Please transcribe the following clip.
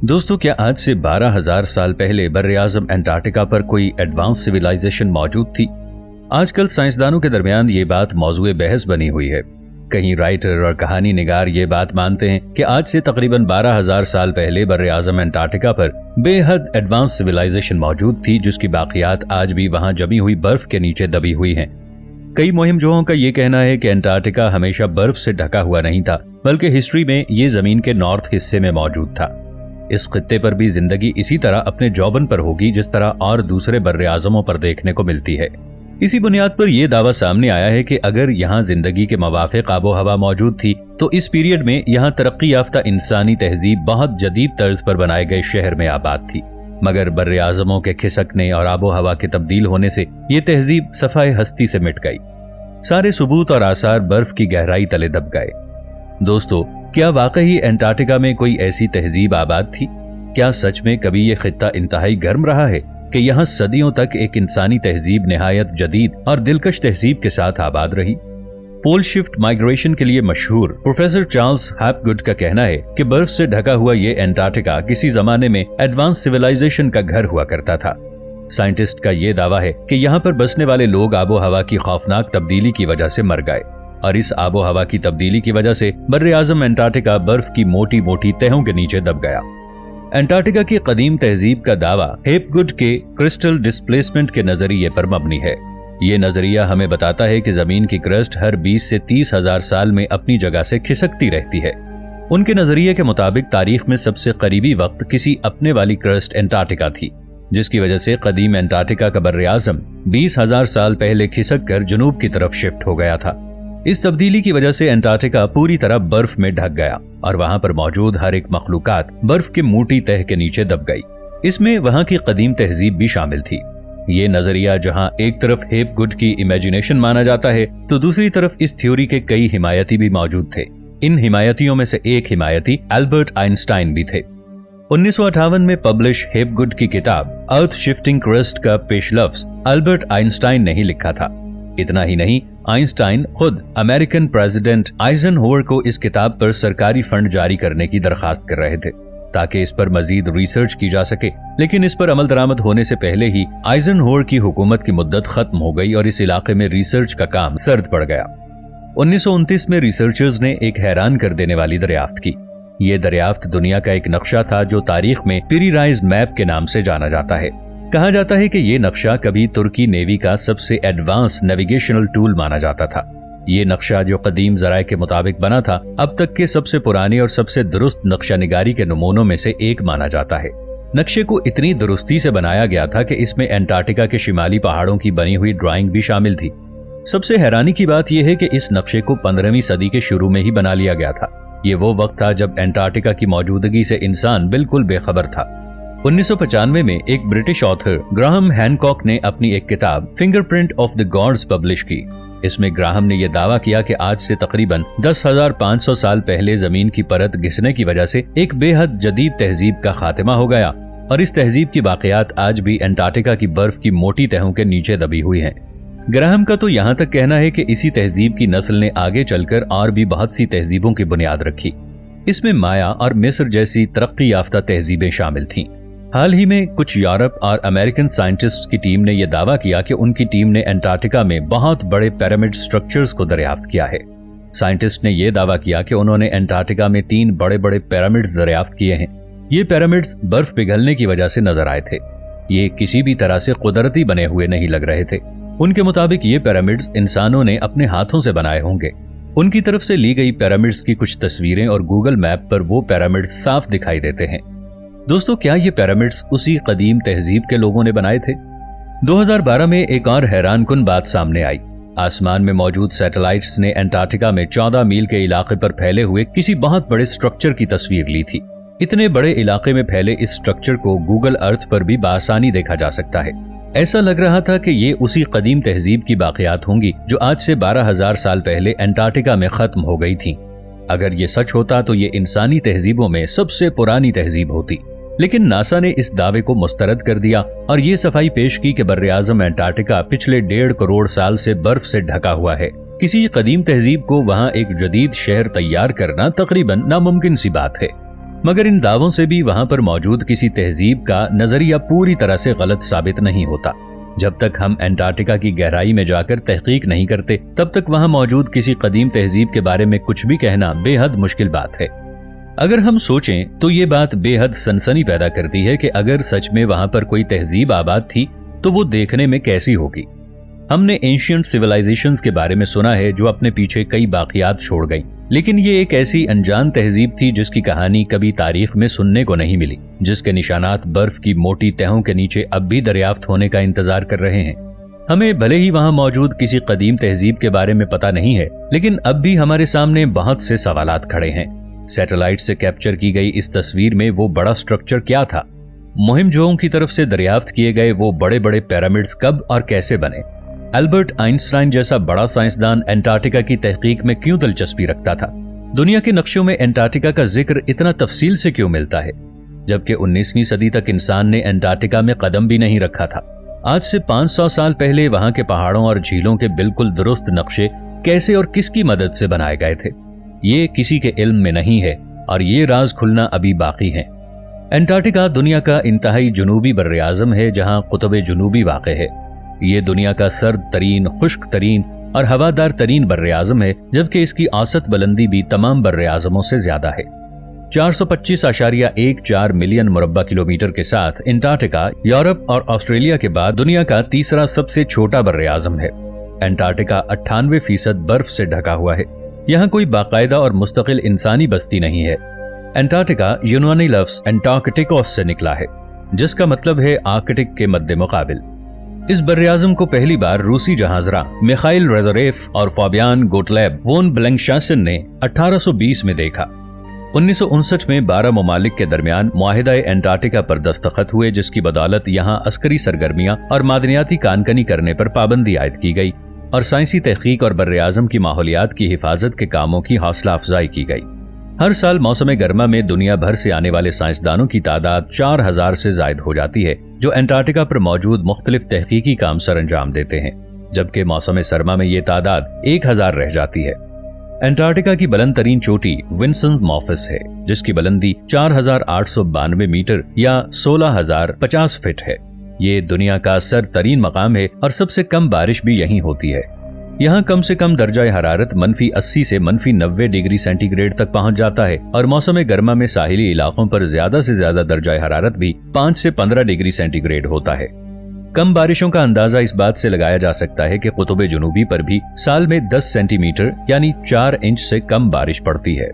दोस्तों, क्या आज से 12,000 साल पहले बर्र-ए-आज़म अंटार्कटिका पर कोई एडवांस सिविलाइजेशन मौजूद थी? आजकल साइंसदानों के दरमियान ये बात मौजूए बहस बनी हुई है। कहीं राइटर और कहानी निगार ये बात मानते हैं कि आज से तकरीबन 12,000 साल पहले बर्र-ए-आज़म अंटार्कटिका पर बेहद एडवांस सिविलाइजेशन मौजूद थी, जिसकी बाकियात आज भी वहां जमी हुई बर्फ के नीचे दबी हुई हैं। कई मुहिमजोओं का ये कहना है कि अंटार्कटिका हमेशा बर्फ से ढका हुआ नहीं था, बल्कि हिस्ट्री में ये जमीन के नॉर्थ हिस्से में मौजूद था। इस खित्ते पर भी जिंदगी इसी तरह अपने जौबन पर होगी जिस तरह और दूसरे बर्र-ए-आज़मों पर देखने को मिलती है। इसी बुनियाद पर यह दावा सामने आया है कि अगर यहाँ जिंदगी के मवाफिक आबो हवा मौजूद थी तो इस पीरियड में यहाँ तरक्की याफ्ता इंसानी तहजीब बहुत जदीद तर्ज पर बनाए गए शहर में आबाद थी। मगर बर्र-ए-आज़मों के खिसकने और आबो हवा के तब्दील होने से ये तहजीब सफाए हस्ती से मिट गई। सारे सबूत और आसार बर्फ की गहराई तले दब गए। दोस्तों, क्या वाकई अंटार्कटिका में कोई ऐसी तहजीब आबाद थी? क्या सच में कभी ये खित्ता इंतहाई गर्म रहा है कि यहाँ सदियों तक एक इंसानी तहजीब निहायत जदीद और दिलकश तहजीब के साथ आबाद रही? पोल शिफ्ट माइग्रेशन के लिए मशहूर प्रोफेसर चार्ल्स हैपगुड का कहना है कि बर्फ से ढका हुआ ये अंटार्कटिका किसी जमाने में एडवांस सिविलाइजेशन का घर हुआ करता था। साइंटिस्ट का ये दावा है कि यहाँ पर बसने वाले लोग आबो हवा की खौफनाक तब्दीली की वजह से मर गए और इस आबो हवा की तब्दीली की वजह से बर्र-ए-आज़म अंटार्कटिका बर्फ की मोटी मोटी तहों के नीचे दब गया। अंटार्कटिका की कदीम तहजीब का दावा हैपगुड के क्रिस्टल डिस्प्लेसमेंट के नजरिए पर मबनी है। ये नजरिया हमें बताता है कि जमीन की क्रस्ट हर 20 से 30 हजार साल में अपनी जगह से खिसकती रहती है। उनके नजरिए के मुताबिक तारीख में सबसे करीबी वक्त किसी अपने वाली क्रस्ट अंटार्कटिका थी, जिसकी वजह से कदीम अंटार्कटिका का बर्र-ए-आज़म 20,000 साल पहले खिसक कर जनूब की तरफ शिफ्ट हो गया था। इस तब्दीली की वजह से अंटार्कटिका पूरी तरह बर्फ में ढक गया और वहां पर मौजूद हर एक मखलूकात बर्फ के मोटी तह के नीचे दब गई। इसमें वहां की कदीम तहजीब भी शामिल थी। ये नजरिया जहां एक तरफ हैपगुड की इमेजिनेशन माना जाता है तो दूसरी तरफ इस थ्योरी के कई हिमायती भी मौजूद थे। इन हिमायतियों में से एक हिमायती अल्बर्ट आइंस्टाइन भी थे। 1958 में पब्लिश हैपगुड की किताब अर्थ शिफ्टिंग क्रस्ट का पेशलफ्ज अल्बर्ट आइंस्टाइन ने ही लिखा था। इतना ही नहीं, आइंस्टाइन खुद अमेरिकन प्रेसिडेंट आइजनहोवर को इस किताब पर सरकारी फंड जारी करने की दरखास्त कर रहे थे ताकि इस पर मजीद रिसर्च की जा सके, लेकिन इस पर अमल दरामद होने से पहले ही आइजनहोवर की हुकूमत की मुद्दत खत्म हो गई और इस इलाके में रिसर्च का काम सर्द पड़ गया। 1929 में रिसर्चर्स ने एक हैरान कर देने वाली दरियाफ्त की। ये दरियाफ्त दुनिया का एक नक्शा था जो तारीख में पेरीराइज मैप के नाम से जाना जाता है। कहा जाता है कि ये नक्शा कभी तुर्की नेवी का सबसे एडवांस नेविगेशनल टूल माना जाता था। ये नक्शा जो कदीम ज़राए के मुताबिक बना था, अब तक के सबसे पुरानी और सबसे दुरुस्त नक्शा निगारी के नमूनों में से एक माना जाता है। नक्शे को इतनी दुरुस्ती से बनाया गया था कि इसमें अंटार्कटिका के शिमाली पहाड़ों की बनी हुई ड्राइंग भी शामिल थी। सबसे हैरानी की बात यह है कि इस नक्शे को 15वीं सदी के शुरू में ही बना लिया गया था। ये वो वक्त था जब अंटार्कटिका की मौजूदगी से इंसान बिल्कुल बेखबर था। 1995 में एक ब्रिटिश ऑथर ग्राहम हैनकॉक ने अपनी एक किताब fingerprint of the gods publish की। इसमें ग्राहम ने यह दावा किया कि आज से तकरीबन 10,500 साल पहले जमीन की परत घिसने की वजह से एक बेहद जदीद तहजीब का खात्मा हो गया और इस तहजीब की बाकियात आज भी अंटार्कटिका की बर्फ की मोटी तहों के नीचे दबी हुई हैं। ग्राहम का तो यहाँ तक कहना है कि इसी तहजीब की नस्ल ने आगे चलकर और भी बहुत सी तहजीबों की बुनियाद रखी। इसमें माया और मिस्र जैसी तरक्की याफ्ता तहजीबें शामिल थीं। हाल ही में कुछ यूरोप और अमेरिकन साइंटिस्ट्स की टीम ने यह दावा किया कि उनकी टीम ने अंटार्कटिका में बहुत बड़े पिरामिड स्ट्रक्चर्स को दरियाफ्त किया है। साइंटिस्ट ने यह दावा किया कि उन्होंने अंटार्कटिका में 3 बड़े बड़े पिरामिड्स दरियाफ्त किए हैं। ये पिरामिड्स बर्फ पिघलने की वजह से नजर आए थे। ये किसी भी तरह से कुदरती बने हुए नहीं लग रहे थे। उनके मुताबिक ये पिरामिड्स इंसानों ने अपने हाथों से बनाए होंगे। उनकी तरफ से ली गई पिरामिड्स की कुछ तस्वीरें और गूगल मैप पर वो पिरामिड्स साफ दिखाई देते हैं। दोस्तों, क्या ये पिरामिड्स उसी कदीम तहजीब के लोगों ने बनाए थे? 2012 में एक और हैरानकुन बात सामने आई। आसमान में मौजूद सैटेलाइट्स ने अंटार्कटिका में 14 मील के इलाके पर फैले हुए किसी बहुत बड़े स्ट्रक्चर की तस्वीर ली थी। इतने बड़े इलाके में फैले इस स्ट्रक्चर को गूगल अर्थ पर भी बआसानी देखा जा सकता है। ऐसा लग रहा था कि ये उसी कदीम तहजीब की बाकियात होंगी जो आज से 12,000 साल पहले अंटार्कटिका में खत्म हो गई थी। अगर ये सच होता तो ये इंसानी तहजीबों में सबसे पुरानी तहजीब होती। लेकिन नासा ने इस दावे को मुस्तरद कर दिया और ये सफाई पेश की कि बर्र-ए-आज़म अंटार्कटिका पिछले 1.5 करोड़ साल से बर्फ से ढका हुआ है। किसी कदीम तहजीब को वहां एक जदीद शहर तैयार करना तकरीबन नामुमकिन सी बात है। मगर इन दावों से भी वहां पर मौजूद किसी तहजीब का नजरिया पूरी तरह से गलत साबित नहीं होता। जब तक हम अंटार्कटिका की गहराई में जाकर तहकीक नहीं करते, तब तक वहां मौजूद किसी कदीम तहजीब के बारे में कुछ भी कहना बेहद मुश्किल बात है। अगर हम सोचें तो ये बात बेहद सनसनी पैदा करती है कि अगर सच में वहां पर कोई तहजीब आबाद थी तो वो देखने में कैसी होगी। हमने एंशिएंट सिविलाइजेशंस के बारे में सुना है जो अपने पीछे कई बाकियात छोड़ गईं, लेकिन ये एक ऐसी अनजान तहजीब थी जिसकी कहानी कभी तारीख में सुनने को नहीं मिली, जिसके निशानात बर्फ की मोटी तहों के नीचे अब भी दरियाफ्त होने का इंतजार कर रहे हैं। हमें भले ही वहां मौजूद किसी कदीम तहजीब के बारे में पता नहीं है, लेकिन अब भी हमारे सामने बहुत से सवालात खड़े हैं। सैटेलाइट से कैप्चर की गई इस तस्वीर में वो बड़ा स्ट्रक्चर क्या था? मोहिमजोओं की तरफ से दरियाफ्त किए गए वो बड़े बड़े पिरामिड्स कब और कैसे बने? एल्बर्ट आइंस्टाइन जैसा बड़ा साइंसदान अंटार्कटिका की तहकीक में क्यों दिलचस्पी रखता था? दुनिया के नक्शों में अंटार्कटिका का जिक्र इतना तफसील से क्यों मिलता है, जबकि 19वीं सदी तक इंसान ने अंटार्कटिका में कदम भी नहीं रखा था? आज से 500 साल पहले वहां के पहाड़ों और झीलों के बिल्कुल दुरुस्त नक्शे कैसे और किसकी मदद से बनाए गए थे, ये किसी के इल्म में नहीं है और ये राज खुलना अभी बाकी है। अंटार्कटिका दुनिया का इंतहाई जुनूबी बर्र-ए-आज़म है, जहां कुतुब जुनूबी वाक़ है। ये दुनिया का सर्द तरीन, खुश्क तरीन और हवादार तरीन बर्र-ए-आज़म है, जबकि इसकी औसत बुलंदी भी तमाम बर्र-ए-आज़मों से ज्यादा है। 425.14 मिलियन मुरब्बा किलोमीटर के साथ अंटार्कटिका यूरोप और ऑस्ट्रेलिया के बाद दुनिया का तीसरा सबसे छोटा बर्र-ए-आज़म है। अंटार्कटिका 98% बर्फ से ढका हुआ है। यहाँ कोई बाकायदा और मुस्तकिल इंसानी बस्ती नहीं है। अंटार्कटिका यूनानी लफ्ज एंटार्कटिकोस से निकला है, जिसका मतलब है आर्कटिक के मद्दे मुकाबिल। इस बर्र-ए-आज़म को पहली बार रूसी जहाजरां मिखाइल रेज़रेफ और फाबियान गोटलेब वोन ब्लैंकशासन ने 1820 में देखा। 1959 में 12 ममालिक के दरमियान मुआहिदा अंटार्कटिका पर दस्तखत हुए, जिसकी बदौलत यहाँ अस्करी सरगर्मियां और मादनियाती कानकनी करने पर पाबंदी आयद की गई और साइंसी तहकीक और बर्र-ए-आज़म की माहौलियात की हिफाजत के कामों की हौसला अफजाई की गई। हर साल मौसम गर्मा में दुनिया भर से आने वाले साइंसदानों की तादाद 4000 से जायद हो जाती है, जो अंटार्कटिका पर मौजूद मुख्तलिफ तहकीकी काम सर अंजाम देते हैं, जबकि मौसम सरमा में ये तादाद 1000 रह जाती है। अंटार्कटिका की बुलंद तरीन चोटी विंसन मॉफिस है, जिसकी बुलंदी 4892 मीटर या 16050 फीट है। ये दुनिया का सर तरीन मकाम है और सबसे कम बारिश भी यहीं होती है। यहाँ कम से कम दर्जा हरारत -80 से -90 डिग्री सेंटीग्रेड तक पहुँच जाता है और मौसम गर्मा में साहिली इलाकों पर ज्यादा से ज्यादा दर्जा हरारत भी 5 से 15 डिग्री सेंटीग्रेड होता है। कम बारिशों का अंदाजा इस बात से लगाया जा सकता है कि कुतुब जुनूबी पर भी साल में 10 सेंटीमीटर यानी 4 इंच से कम बारिश पड़ती है।